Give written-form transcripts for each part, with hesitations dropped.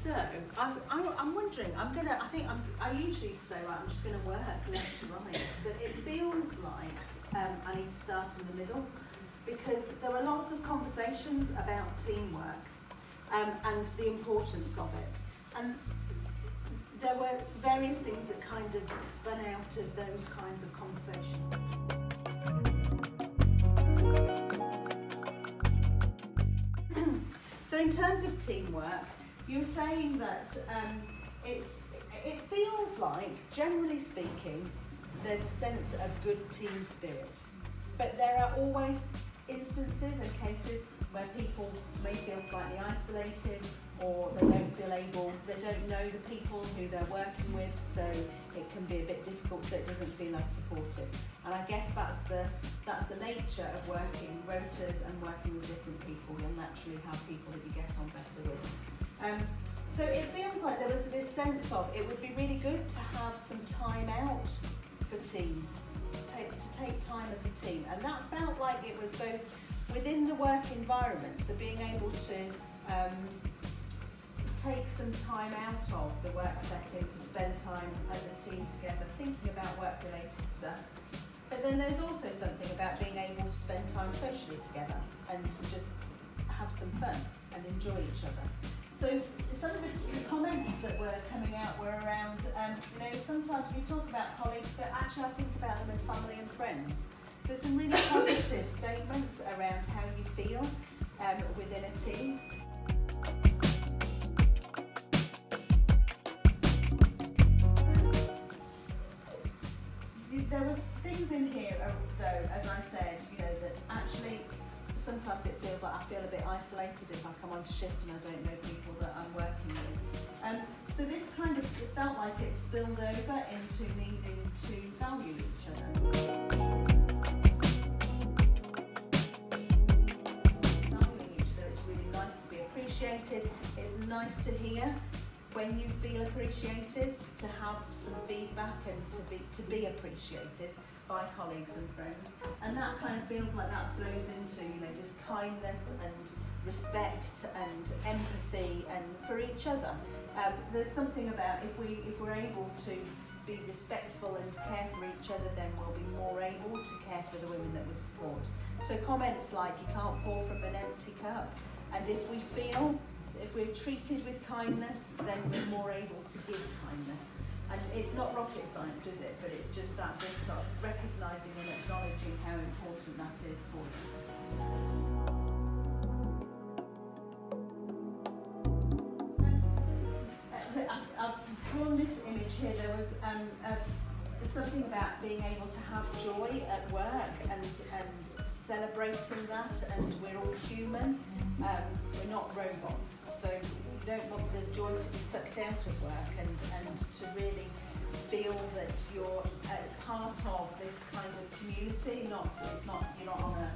So I'm wondering. I usually say, right, I'm just going to work left to right, but it feels like I need to start in the middle, because there were lots of conversations about teamwork and the importance of it, and there were various things that kind of spun out of those kinds of conversations. So in terms of teamwork, you were saying that it feels like, generally speaking, there's a sense of good team spirit, but there are always instances and cases where people may feel slightly isolated, or they don't know the people who they're working with, so it can be a bit difficult, so it doesn't feel as supportive. And I guess that's the nature of working rotas and working with different people. You'll naturally have people that you get on better with. So it feels like there was this sense of, it would be really good to have some time out for team, to take time as a team. And that felt like it was both within the work environment, so being able to take some time out of the work setting to spend time as a team together, thinking about work-related stuff. But then there's also something about being able to spend time socially together and to just have some fun and enjoy each other. So some of the comments that were coming out were around, sometimes we talk about colleagues, but actually I think about them as family and friends. So some really positive statements around how you feel within a team. There was things in here, though, as I said, that actually sometimes it feels like I feel a bit isolated if I come onto shift and I don't know people that I'm working with. So this kind of, it felt like it spilled over into needing to value each other. Valuing each other, it's really nice to be appreciated. It's nice to hear when you feel appreciated, to have some feedback and to be appreciated by colleagues and friends, and that kind of feels like that flows into this kindness and respect and empathy and for each other. There's something about if we're able to be respectful and care for each other, then we'll be more able to care for the women that we support. So comments like, you can't pour from an empty cup, and if we're treated with kindness, then we're more able to give kindness. And it's not rocket science, is it? But it's just that bit of recognising and acknowledging how important that is for you. I've drawn this image here. There was something about being able to have joy at work and celebrating that, and we're all human. We're not robots, so you don't want the joy to be sucked out of work, and to really feel that you're part of this kind of community. You're not on a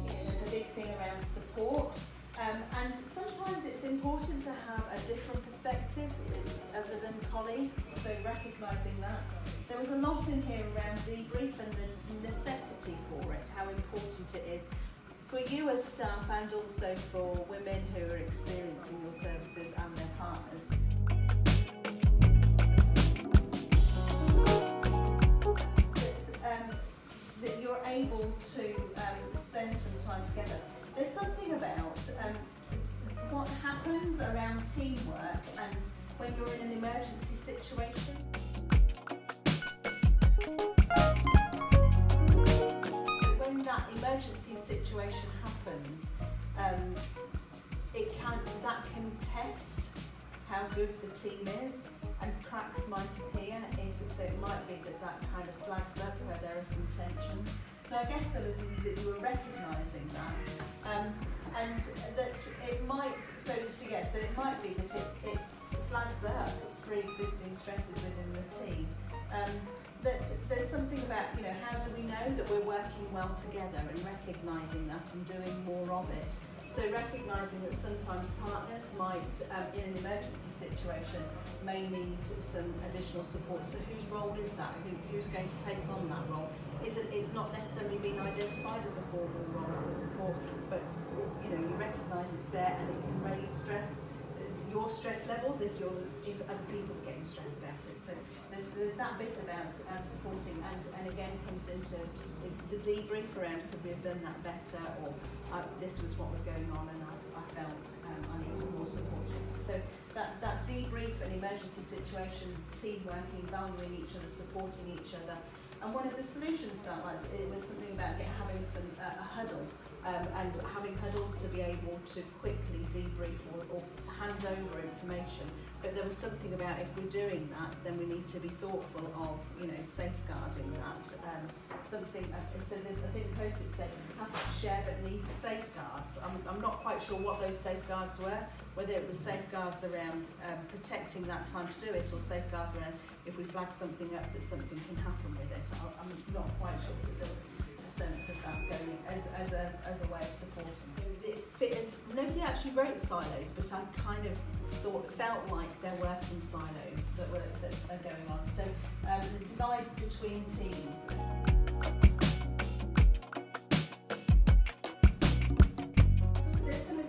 There's a big thing around support, and sometimes it's important to have a different perspective other than colleagues, so recognising that. There was a lot in here around debrief and the necessity for it, how important it is for you as staff and also for women who are experiencing your services and their partners. That you're able to spend some time together. There's something about what happens around teamwork and when you're in an emergency situation. So when that emergency situation happens, that can test how good the team is, and cracks might appear. So it might be that kind of flags up where there are some tension. So I guess that you were recognising that, and that it might. So it might be that it flags up pre-existing stresses within the team. That there's something about how do we know that we're working well together, and recognising that and doing more of it. So recognising that sometimes partners might, in an emergency situation, may need some additional support. So whose role is that? Who's going to take on that role? It's not necessarily been identified as a formal role for support, but you recognise it's there and it can raise stress, your stress levels if other people are getting stressed about it. So there's that bit about supporting, and again comes into the debrief around could we have done that better, or this was what was going on and I felt I needed more support. So that debrief and emergency situation, team working, valuing each other, supporting each other. And one of the solutions felt like it was something about having a huddle and having huddles to be able to quickly debrief or hand over information. But there was something about if we're doing that, then we need to be thoughtful of safeguarding that. So I think the post-it said happy to share but need safeguards. I'm not quite sure what those safeguards were, whether it was safeguards around protecting that time to do it, or safeguards around if we flag something up that something can happen with it. I'm not quite sure, but there was a sense of that going as a way of supporting. Nobody actually wrote silos, but I kind of felt like there were some silos that are going on. So the divides between teams.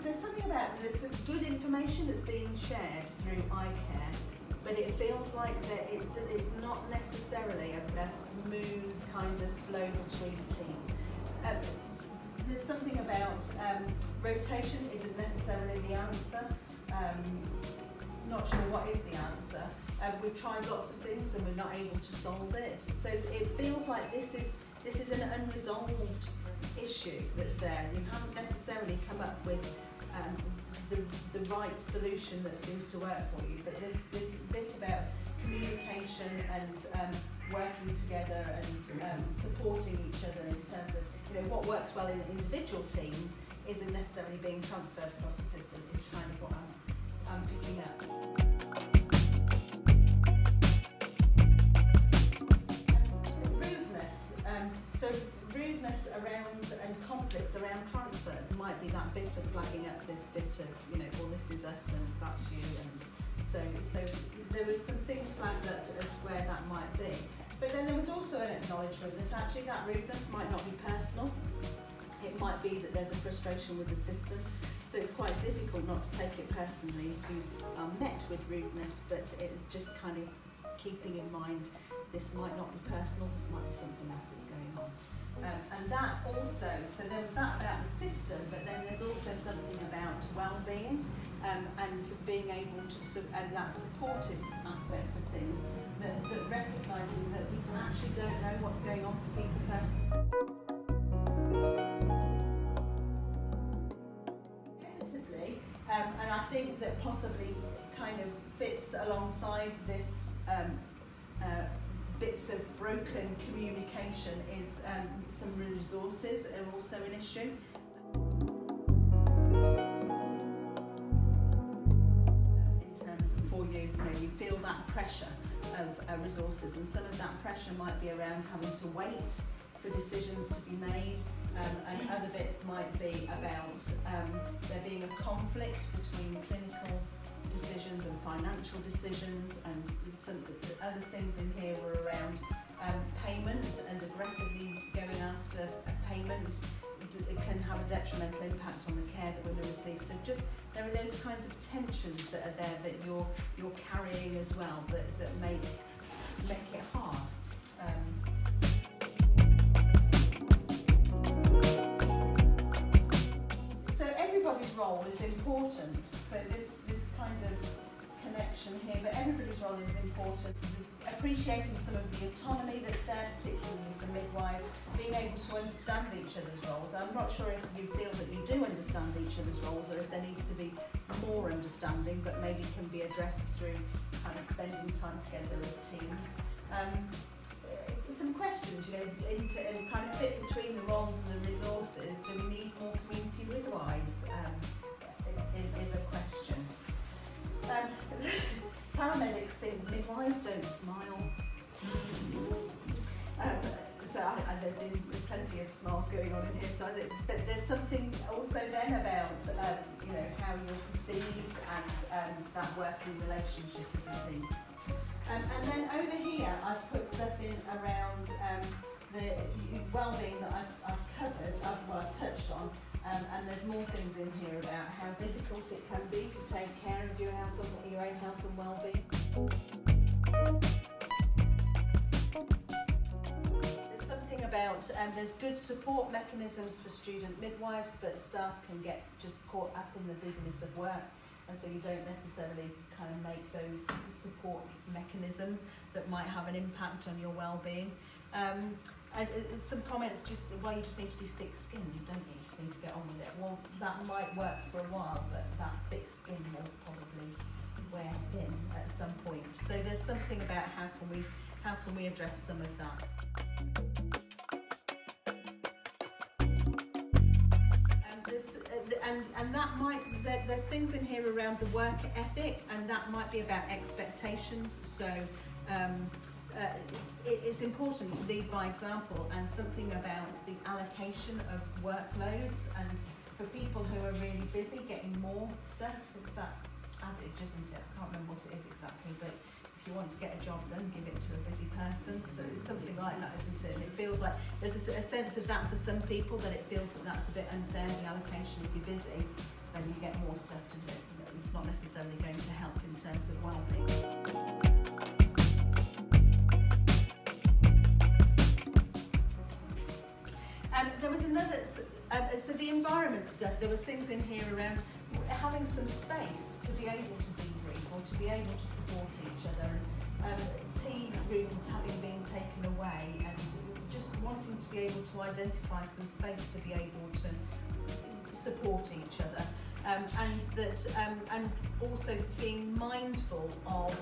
There's something about there's good information that's being shared through iCare, but it feels like that it's not necessarily a smooth kind of flow between teams. There's something about rotation isn't necessarily the answer. Not sure what is the answer. We've tried lots of things and we're not able to solve it. So it feels like this is an unresolved issue that's there. You haven't necessarily come up with the right solution that seems to work for you. But there's this bit about communication and working together and supporting each other in terms of what works well in individual teams isn't necessarily being transferred across the system. Is kind of what I'm picking up. Rudeness. So rudeness around and conflicts around transfers might be that bit of flagging up this bit of well, this is us and that's you, and so there were some things flagged up as where that might be. But then there was also an acknowledgement that actually that rudeness might not be personal. It might be that there's a frustration with the system. So it's quite difficult not to take it personally if you are met with rudeness, but it's just kind of keeping in mind this might not be personal, this might be something else that's going on. And that also, so there was that about the system, but then there's also something about well-being and being able to, and that supportive aspect of things, that recognising that people actually don't know what's going on for people personally. And I think that possibly kind of fits alongside this bits of broken communication is some resources are also an issue. In terms of for you, you feel that pressure of resources, and some of that pressure might be around having to wait for decisions to be made, and other bits might be about there being a conflict between clinical decisions and financial decisions, and some other things in here were around payment and aggressively going after a payment. It can have a detrimental impact on the care that women receive. So just there are those kinds of tensions that are there that you're carrying as well that make it hard. So everybody's role is important. So this kind of connection here, but everybody's role is important. Appreciating some of the autonomy that's there, particularly for midwives, being able to understand each other's roles. I'm not sure if you feel that you do understand each other's roles, or if there needs to be more understanding, but maybe can be addressed through kind of spending time together as teams. Some questions, and kind of fit between the roles and the resources. Do we need more community midwives? Is a question. Paramedics think midwives don't smile. So there've been plenty of smiles going on in here. So I think, but there's something also then about how you're perceived and that working relationship is a thing. And then over here I've put stuff in around the well-being that I've covered, I've touched on, and there's more things in here about how difficult it can be to take care of your own health and well-being. There's something about there's good support mechanisms for student midwives, but staff can get just caught up in the business of work, and so you don't necessarily kind of make those support mechanisms that might have an impact on your well-being. And some comments just, well, you just need to be thick-skinned, don't you? You just need to get on with it. Well, that might work for a while, but that thick skin will probably wear thin at some point. So there's something about how can we address some of that. And that might, there's things in here around the work ethic, and that might be about expectations. So it's important to lead by example, and something about the allocation of workloads, and for people who are really busy, getting more stuff. It's that adage, isn't it? I can't remember what it is exactly, but if you want to get a job done, give it to a busy person. So it's something like that, isn't it? And it feels like there's a sense of that for some people, that it feels that that's a bit unfair, the allocation. If you're busy, then you get more stuff to do. It's not necessarily going to help in terms of well-being. There was another, so the environment stuff, there was things in here around having some space to be able to debrief or to be able to support each other, and tea rooms having been taken away, and just wanting to be able to identify some space to be able to support each other, and also being mindful of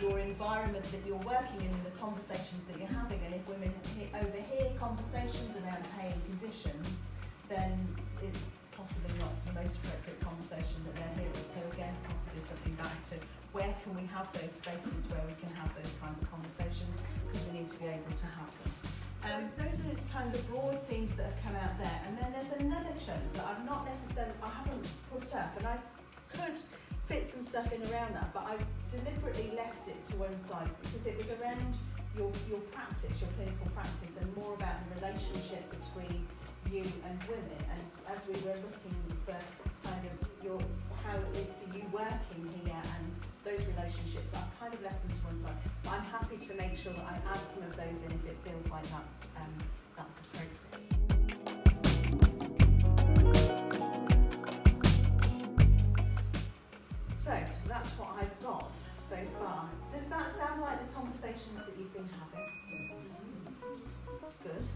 your environment that you're working in and the conversations that you're having. And if women overhear conversations around pay and conditions, then it's possibly not the most appropriate conversation that they're hearing. So again, possibly something back to where can we have those spaces where we can have those kinds of conversations, because we need to be able to have them. Those are kind of the broad themes that have come out there. And then there's another chunk that I haven't put up, and I could fit some stuff in around that, but I deliberately left it to one side because it was around your practice, your clinical practice, and more about the relationship between you and women. And as we were looking for kind of how it is for you working here and those relationships, I've kind of left them to one side. But I'm happy to make sure that I add some of those in if it feels like that's appropriate. So that's what I've got so far. Does that sound like the conversations that you've been having? Good.